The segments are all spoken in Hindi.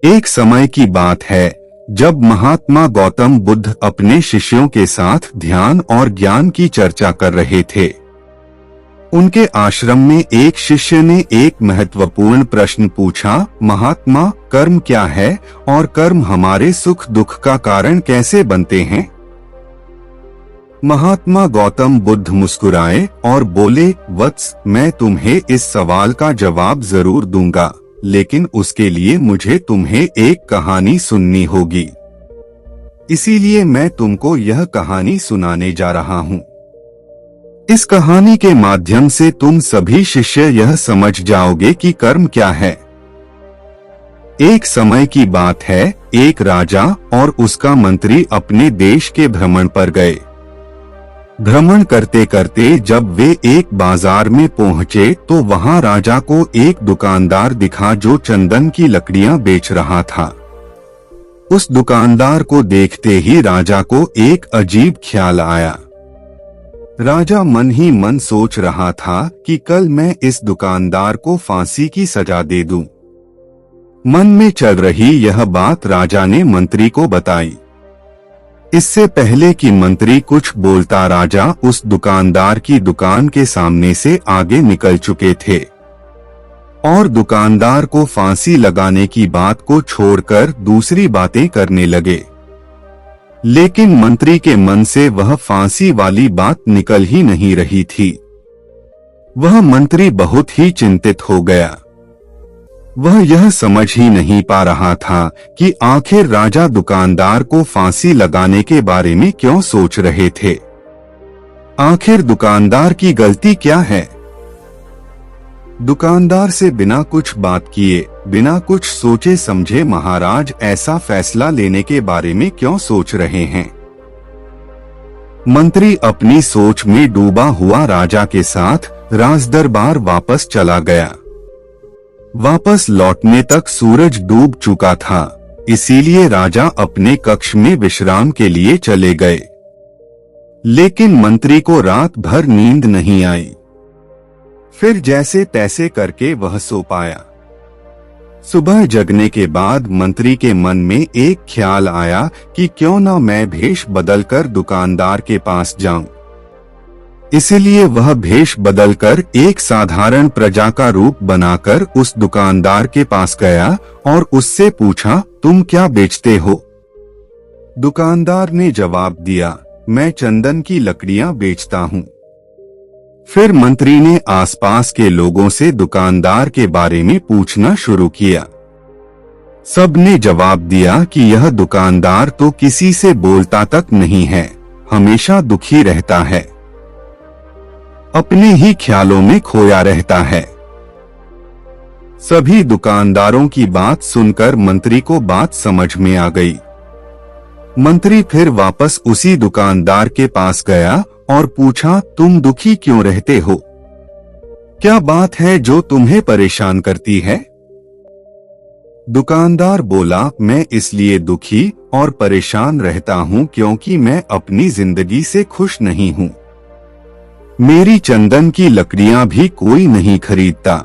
एक समय की बात है जब महात्मा गौतम बुद्ध अपने शिष्यों के साथ ध्यान और ज्ञान की चर्चा कर रहे थे। उनके आश्रम में एक शिष्य ने एक महत्वपूर्ण प्रश्न पूछा, महात्मा, कर्म क्या है और कर्म हमारे सुख दुख का कारण कैसे बनते हैं? महात्मा गौतम बुद्ध मुस्कुराए और बोले, वत्स, मैं तुम्हें इस सवाल का जवाब जरूर दूंगा, लेकिन उसके लिए मुझे तुम्हें एक कहानी सुननी होगी। इसीलिए मैं तुमको यह कहानी सुनाने जा रहा हूँ। इस कहानी के माध्यम से तुम सभी शिष्य यह समझ जाओगे कि कर्म क्या है। एक समय की बात है, एक राजा और उसका मंत्री अपने देश के भ्रमण पर गए। भ्रमण करते करते जब वे एक बाजार में पहुंचे तो वहां राजा को एक दुकानदार दिखा जो चंदन की लकड़ियां बेच रहा था। उस दुकानदार को देखते ही राजा को एक अजीब ख्याल आया। राजा मन ही मन सोच रहा था कि कल मैं इस दुकानदार को फांसी की सजा दे दूं। मन में चल रही यह बात राजा ने मंत्री को बताई। इससे पहले कि मंत्री कुछ बोलता, राजा उस दुकानदार की दुकान के सामने से आगे निकल चुके थे और दुकानदार को फांसी लगाने की बात को छोड़कर दूसरी बातें करने लगे। लेकिन मंत्री के मन से वह फांसी वाली बात निकल ही नहीं रही थी। वह मंत्री बहुत ही चिंतित हो गया। वह यह समझ ही नहीं पा रहा था कि आखिर राजा दुकानदार को फांसी लगाने के बारे में क्यों सोच रहे थे। आखिर दुकानदार की गलती क्या है? दुकानदार से बिना कुछ बात किए, बिना कुछ सोचे समझे महाराज ऐसा फैसला लेने के बारे में क्यों सोच रहे हैं? मंत्री अपनी सोच में डूबा हुआ राजा के साथ राजदरबार वापस चला गया। वापस लौटने तक सूरज डूब चुका था, इसीलिए राजा अपने कक्ष में विश्राम के लिए चले गए। लेकिन मंत्री को रात भर नींद नहीं आई। फिर जैसे तैसे करके वह सो पाया। सुबह जगने के बाद मंत्री के मन में एक ख्याल आया कि क्यों न मैं भेष बदलकर दुकानदार के पास जाऊं। इसलिए वह भेष बदलकर एक साधारण प्रजा का रूप बनाकर उस दुकानदार के पास गया और उससे पूछा, तुम क्या बेचते हो? दुकानदार ने जवाब दिया, मैं चंदन की लकड़ियां बेचता हूँ। फिर मंत्री ने आसपास के लोगों से दुकानदार के बारे में पूछना शुरू किया। सबने जवाब दिया कि यह दुकानदार तो किसी से बोलता तक नहीं है, हमेशा दुखी रहता है, अपने ही ख्यालों में खोया रहता है। सभी दुकानदारों की बात सुनकर मंत्री को बात समझ में आ गई। मंत्री फिर वापस उसी दुकानदार के पास गया और पूछा, तुम दुखी क्यों रहते हो? क्या बात है जो तुम्हें परेशान करती है? दुकानदार बोला, मैं इसलिए दुखी और परेशान रहता हूँ क्योंकि मैं अपनी जिंदगी से खुश नहीं हूँ। मेरी चंदन की लकड़ियां भी कोई नहीं खरीदता।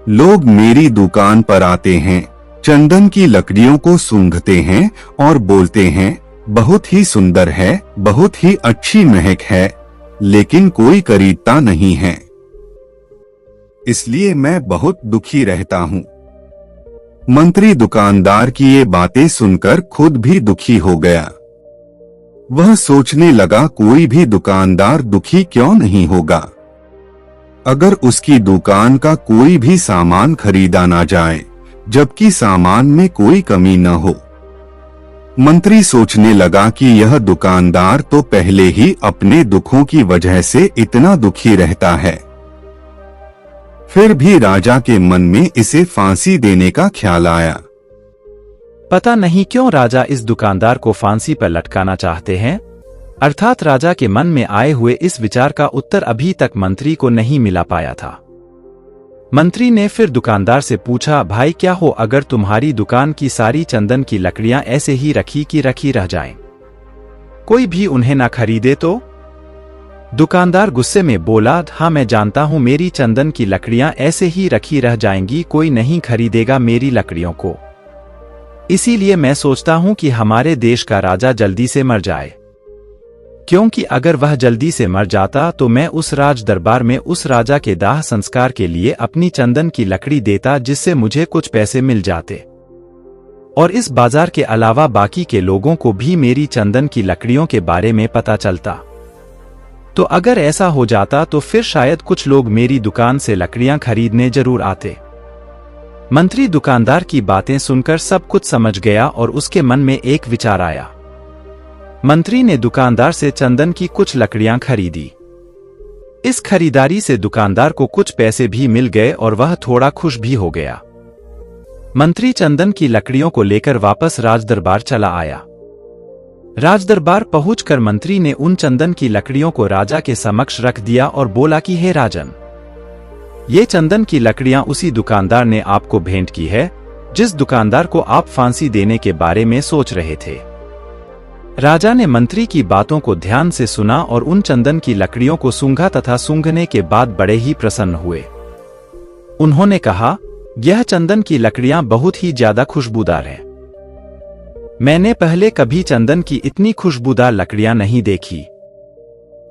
लोग मेरी दुकान पर आते हैं, चंदन की लकड़ियों को सूंघते हैं और बोलते हैं, बहुत ही सुंदर है, बहुत ही अच्छी महक है, लेकिन कोई खरीदता नहीं है। इसलिए मैं बहुत दुखी रहता हूँ। मंत्री दुकानदार की ये बातें सुनकर खुद भी दुखी हो गया। वह सोचने लगा, कोई भी दुकानदार दुखी क्यों नहीं होगा अगर उसकी दुकान का कोई भी सामान खरीदा ना जाए, जबकि सामान में कोई कमी न हो। मंत्री सोचने लगा कि यह दुकानदार तो पहले ही अपने दुखों की वजह से इतना दुखी रहता है, फिर भी राजा के मन में इसे फांसी देने का ख्याल आया। पता नहीं क्यों राजा इस दुकानदार को फांसी पर लटकाना चाहते हैं। अर्थात राजा के मन में आए हुए इस विचार का उत्तर अभी तक मंत्री को नहीं मिला पाया था। मंत्री ने फिर दुकानदार से पूछा, भाई क्या हो अगर तुम्हारी दुकान की सारी चंदन की लकड़ियां ऐसे ही रखी की रखी रह जाएं? कोई भी उन्हें ना खरीदे तो? दुकानदार गुस्से में बोला, हाँ मैं जानता हूँ मेरी चंदन की लकड़ियां ऐसे ही रखी रह जाएंगी, कोई नहीं खरीदेगा मेरी लकड़ियों को। इसीलिए मैं सोचता हूं कि हमारे देश का राजा जल्दी से मर जाए, क्योंकि अगर वह जल्दी से मर जाता तो मैं उस राज दरबार में उस राजा के दाह संस्कार के लिए अपनी चंदन की लकड़ी देता, जिससे मुझे कुछ पैसे मिल जाते और इस बाजार के अलावा बाकी के लोगों को भी मेरी चंदन की लकड़ियों के बारे में पता चलता। तो अगर ऐसा हो जाता तो फिर शायद कुछ लोग मेरी दुकान से लकड़ियां खरीदने जरूर आते। मंत्री दुकानदार की बातें सुनकर सब कुछ समझ गया और उसके मन में एक विचार आया। मंत्री ने दुकानदार से चंदन की कुछ लकड़ियां खरीदी। इस खरीदारी से दुकानदार को कुछ पैसे भी मिल गए और वह थोड़ा खुश भी हो गया। मंत्री चंदन की लकड़ियों को लेकर वापस राजदरबार चला आया। राजदरबार पहुंचकर मंत्री ने उन चंदन की लकड़ियों को राजा के समक्ष रख दिया और बोला कि हे राजन, ये चंदन की लकड़ियां उसी दुकानदार ने आपको भेंट की है जिस दुकानदार को आप फांसी देने के बारे में सोच रहे थे। राजा ने मंत्री की बातों को ध्यान से सुना और उन चंदन की लकड़ियों को सूंघा तथा सूंघने के बाद बड़े ही प्रसन्न हुए। उन्होंने कहा, यह चंदन की लकड़ियां बहुत ही ज्यादा खुशबूदार हैं। मैंने पहले कभी चंदन की इतनी खुशबूदार लकड़ियां नहीं देखी।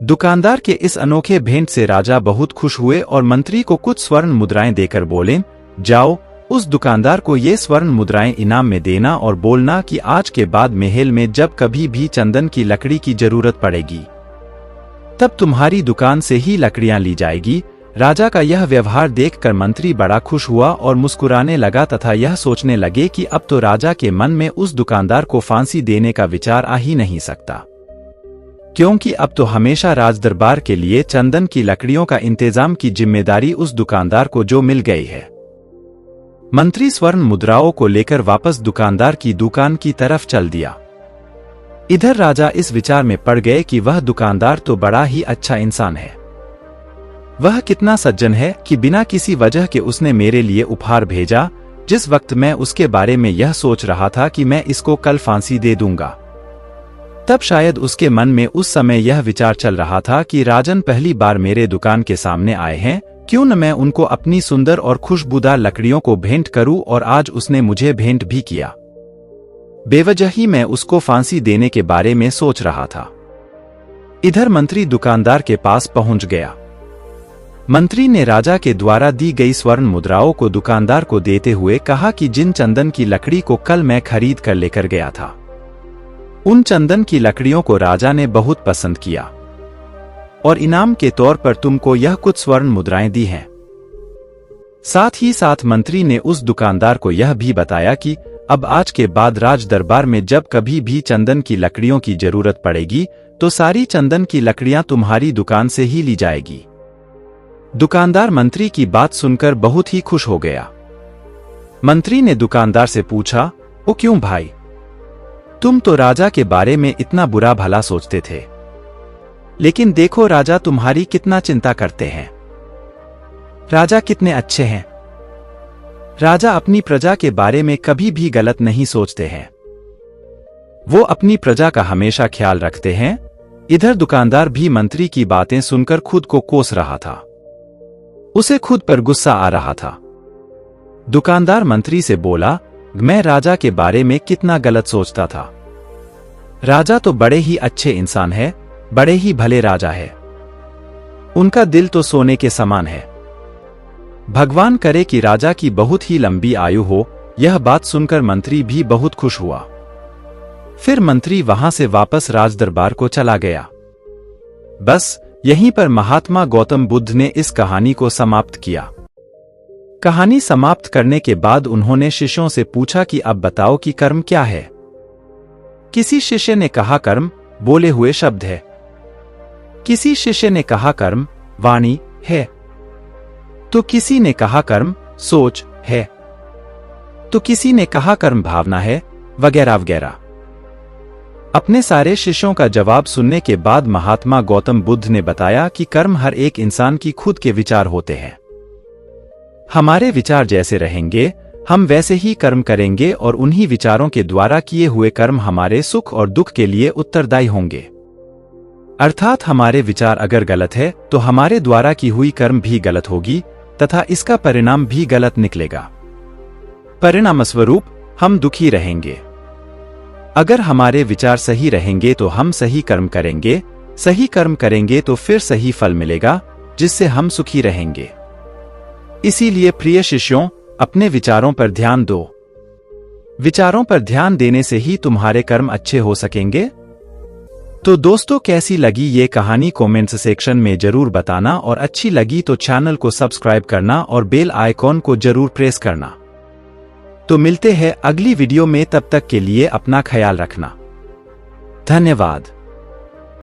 दुकानदार के इस अनोखे भेंट से राजा बहुत खुश हुए और मंत्री को कुछ स्वर्ण मुद्राएं देकर बोले, जाओ उस दुकानदार को ये स्वर्ण मुद्राएं इनाम में देना और बोलना कि आज के बाद महल में जब कभी भी चंदन की लकड़ी की जरूरत पड़ेगी तब तुम्हारी दुकान से ही लकड़ियां ली जाएगी। राजा का यह व्यवहार देखकर मंत्री बड़ा खुश हुआ और मुस्कुराने लगा तथा यह सोचने लगे कि अब तो राजा के मन में उस दुकानदार को फांसी देने का विचार आ ही नहीं सकता, क्योंकि अब तो हमेशा राजदरबार के लिए चंदन की लकड़ियों का इंतजाम की जिम्मेदारी उस दुकानदार को जो मिल गई है। मंत्री स्वर्ण मुद्राओं को लेकर वापस दुकानदार की दुकान की तरफ चल दिया। इधर राजा इस विचार में पड़ गए कि वह दुकानदार तो बड़ा ही अच्छा इंसान है। वह कितना सज्जन है कि बिना किसी वजह के उसने मेरे लिए उपहार भेजा, जिस वक्त मैं उसके बारे में यह सोच रहा था कि मैं इसको कल फांसी दे दूंगा। तब शायद उसके मन में उस समय यह विचार चल रहा था कि राजन पहली बार मेरे दुकान के सामने आए हैं, क्यों न मैं उनको अपनी सुंदर और खुशबूदार लकड़ियों को भेंट करूं, और आज उसने मुझे भेंट भी किया। बेवजह ही मैं उसको फांसी देने के बारे में सोच रहा था। इधर मंत्री दुकानदार के पास पहुंच गया। मंत्री ने राजा के द्वारा दी गई स्वर्ण मुद्राओं को दुकानदार को देते हुए कहा कि जिन चंदन की लकड़ी को कल मैं खरीद कर लेकर गया था, उन चंदन की लकड़ियों को राजा ने बहुत पसंद किया और इनाम के तौर पर तुमको यह कुछ स्वर्ण मुद्राएं दी हैं। साथ ही साथ मंत्री ने उस दुकानदार को यह भी बताया कि अब आज के बाद राज दरबार में जब कभी भी चंदन की लकड़ियों की जरूरत पड़ेगी तो सारी चंदन की लकड़ियां तुम्हारी दुकान से ही ली जाएगी। दुकानदार मंत्री की बात सुनकर बहुत ही खुश हो गया। मंत्री ने दुकानदार से पूछा, ओ क्यों भाई, तुम तो राजा के बारे में इतना बुरा भला सोचते थे, लेकिन देखो राजा तुम्हारी कितना चिंता करते हैं। राजा कितने अच्छे हैं। राजा अपनी प्रजा के बारे में कभी भी गलत नहीं सोचते हैं। वो अपनी प्रजा का हमेशा ख्याल रखते हैं। इधर दुकानदार भी मंत्री की बातें सुनकर खुद को कोस रहा था। उसे खुद पर गुस्सा आ रहा था। दुकानदार मंत्री से बोला, मैं राजा के बारे में कितना गलत सोचता था। राजा तो बड़े ही अच्छे इंसान है, बड़े ही भले राजा है। उनका दिल तो सोने के समान है। भगवान करे कि राजा की बहुत ही लंबी आयु हो। यह बात सुनकर मंत्री भी बहुत खुश हुआ। फिर मंत्री वहां से वापस राजदरबार को चला गया। बस यहीं पर महात्मा गौतम बुद्ध ने इस कहानी को समाप्त किया। कहानी समाप्त करने के बाद उन्होंने शिष्यों से पूछा कि अब बताओ कि कर्म क्या है। किसी शिष्य ने कहा कर्म बोले हुए शब्द है। किसी शिष्य ने कहा कर्म वाणी है। तो किसी ने कहा कर्म सोच है। तो किसी ने कहा कर्म भावना है, वगैरह वगैरह। अपने सारे शिष्यों का जवाब सुनने के बाद महात्मा गौतम बुद्ध ने बताया कि कर्म हर एक इंसान की खुद के विचार होते हैं। हमारे विचार जैसे रहेंगे हम वैसे ही कर्म करेंगे और उन्हीं विचारों के द्वारा किए हुए कर्म हमारे सुख और दुख के लिए उत्तरदायी होंगे। अर्थात हमारे विचार अगर गलत है तो हमारे द्वारा की हुई कर्म भी गलत होगी तथा इसका परिणाम भी गलत निकलेगा। परिणामस्वरूप हम दुखी रहेंगे। अगर हमारे विचार सही रहेंगे तो हम सही कर्म करेंगे, सही कर्म करेंगे तो फिर सही फल मिलेगा, जिससे हम सुखी रहेंगे। इसीलिए प्रिय शिष्यों, अपने विचारों पर ध्यान दो। विचारों पर ध्यान देने से ही तुम्हारे कर्म अच्छे हो सकेंगे। तो दोस्तों, कैसी लगी ये कहानी कमेंट्स सेक्शन में जरूर बताना, और अच्छी लगी तो चैनल को सब्सक्राइब करना और बेल आइकॉन को जरूर प्रेस करना। तो मिलते हैं अगली वीडियो में, तब तक के लिए अपना ख्याल रखना। धन्यवाद।